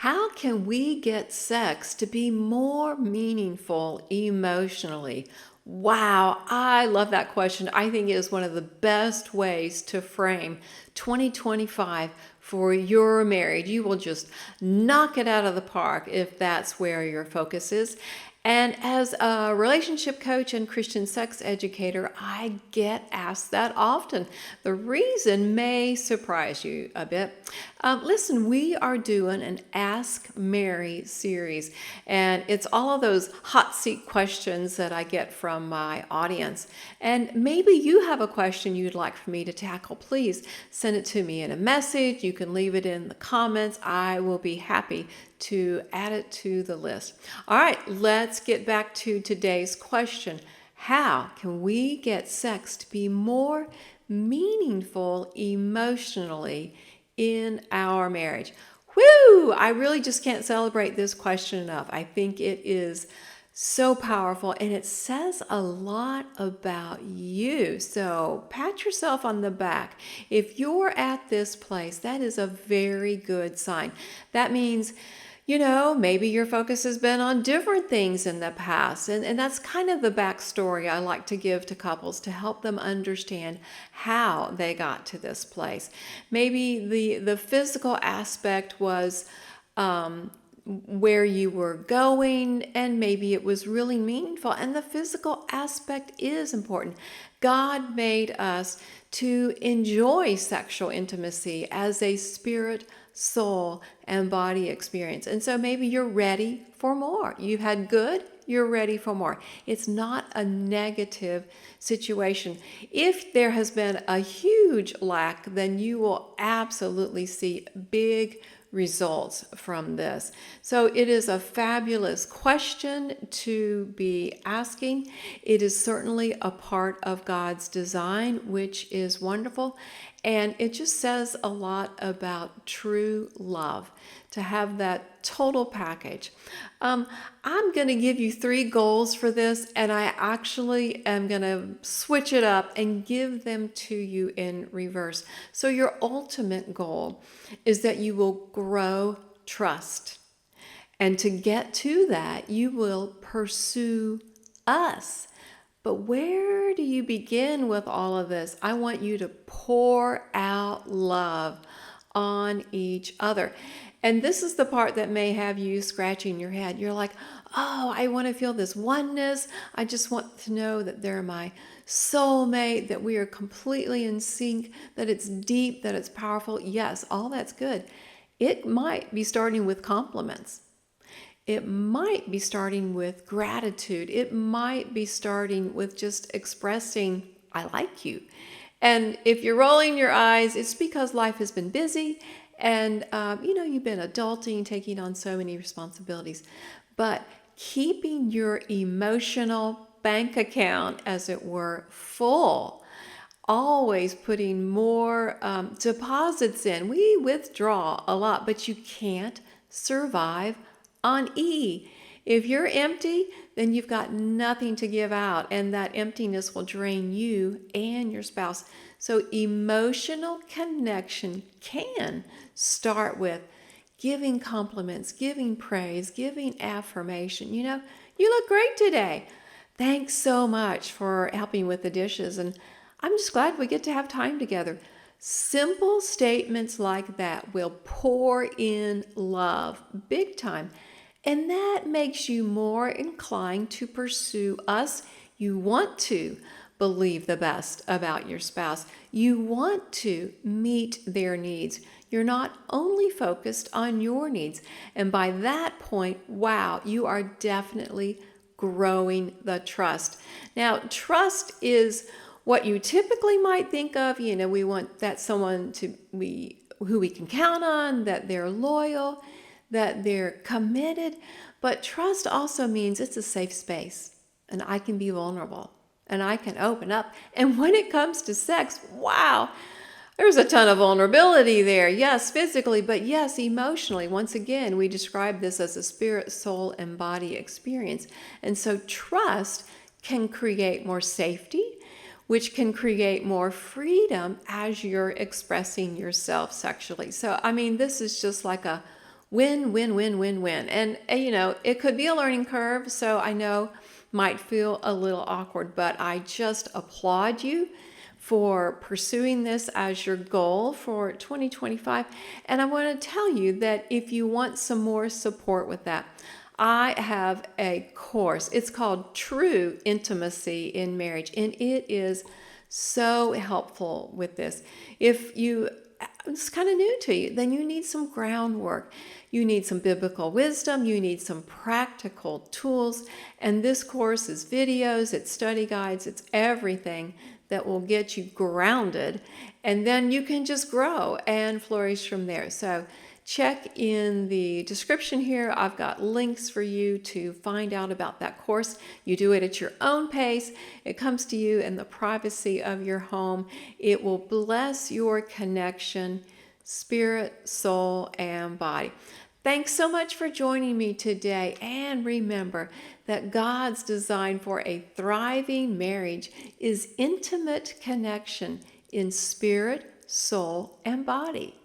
How can we get sex to be more meaningful emotionally? Wow, I love that question. I think it is one of the best ways to frame 2025 for your marriage. You will just knock it out of the park if that's where your focus is. And as a relationship coach and Christian sex educator, I get asked that often. The reason may surprise you a bit. Listen, we are doing an Ask Mary series, and it's all of those hot seat questions that I get from my audience. And maybe you have a question you'd like for me to tackle. Please send it to me in a message. You can leave it in the comments. I will be happy to add it to the list. All right, let's get back to today's question. How can we get sex to be more meaningful emotionally in our marriage? Whew, I really just can't celebrate this question enough. I think it is so powerful and it says a lot about you. So pat yourself on the back. If you're at this place, that is a very good sign. That means maybe your focus has been on different things in the past. And that's kind of the backstory I like to give to couples to help them understand how they got to this place. Maybe the physical aspect was where you were going, and maybe it was really meaningful. And the physical aspect is important. God made us to enjoy sexual intimacy as a spirit, soul, and body experience. And so maybe you're ready for more. You've had good, you're ready for more. It's not a negative situation. If there has been a huge lack, then you will absolutely see big results from this. So it is a fabulous question to be asking. It is certainly a part of God's design, which is wonderful. And it just says a lot about true love, to have that total package. I'm going to give you 3 goals for this, and I actually am going to switch it up and give them to you in reverse. So your ultimate goal is that you will grow trust. And to get to that, you will pursue us. But where do you begin with all of this? I want you to pour out love on each other. And this is the part that may have you scratching your head. You're like, oh, I want to feel this oneness. I just want to know that they're my soulmate, that we are completely in sync, that it's deep, that it's powerful. Yes, all that's good. It might be starting with compliments. It might be starting with gratitude. It might be starting with just expressing, I like you. And if you're rolling your eyes, it's because life has been busy and, you've been adulting, taking on so many responsibilities. But keeping your emotional bank account, as it were, full, always putting more deposits in. We withdraw a lot, but you can't survive on E. If you're empty, then you've got nothing to give out, and that emptiness will drain you and your spouse. So emotional connection can start with giving compliments, giving praise, giving affirmation. You look great today. Thanks so much for helping with the dishes, and I'm just glad we get to have time together. Simple statements like that will pour in love big time. And that makes you more inclined to pursue us. You want to believe the best about your spouse. You want to meet their needs. You're not only focused on your needs. And by that point, wow, you are definitely growing the trust. Now, trust is what you typically might think of. We want that someone who we can count on, that they're loyal, that they're committed. But trust also means it's a safe space, and I can be vulnerable, and I can open up. And when it comes to sex, wow, there's a ton of vulnerability there. Yes, physically, but yes, emotionally. Once again, we describe this as a spirit, soul, and body experience. And so trust can create more safety, which can create more freedom as you're expressing yourself sexually. So, this is just like a Win, win, win, win, win. And, it could be a learning curve, so I know might feel a little awkward, but I just applaud you for pursuing this as your goal for 2025. And I want to tell you that if you want some more support with that, I have a course. It's called True Intimacy in Marriage, and it is so helpful with this. If it's kind of new to you, then you need some groundwork. You need some biblical wisdom. You need some practical tools. And this course is videos, it's study guides, it's everything that will get you grounded. And then you can just grow and flourish from there. So check in the description here. I've got links for you to find out about that course. You do it at your own pace. It comes to you in the privacy of your home. It will bless your connection, spirit, soul, and body. Thanks so much for joining me today. And remember that God's design for a thriving marriage is intimate connection in spirit, soul, and body.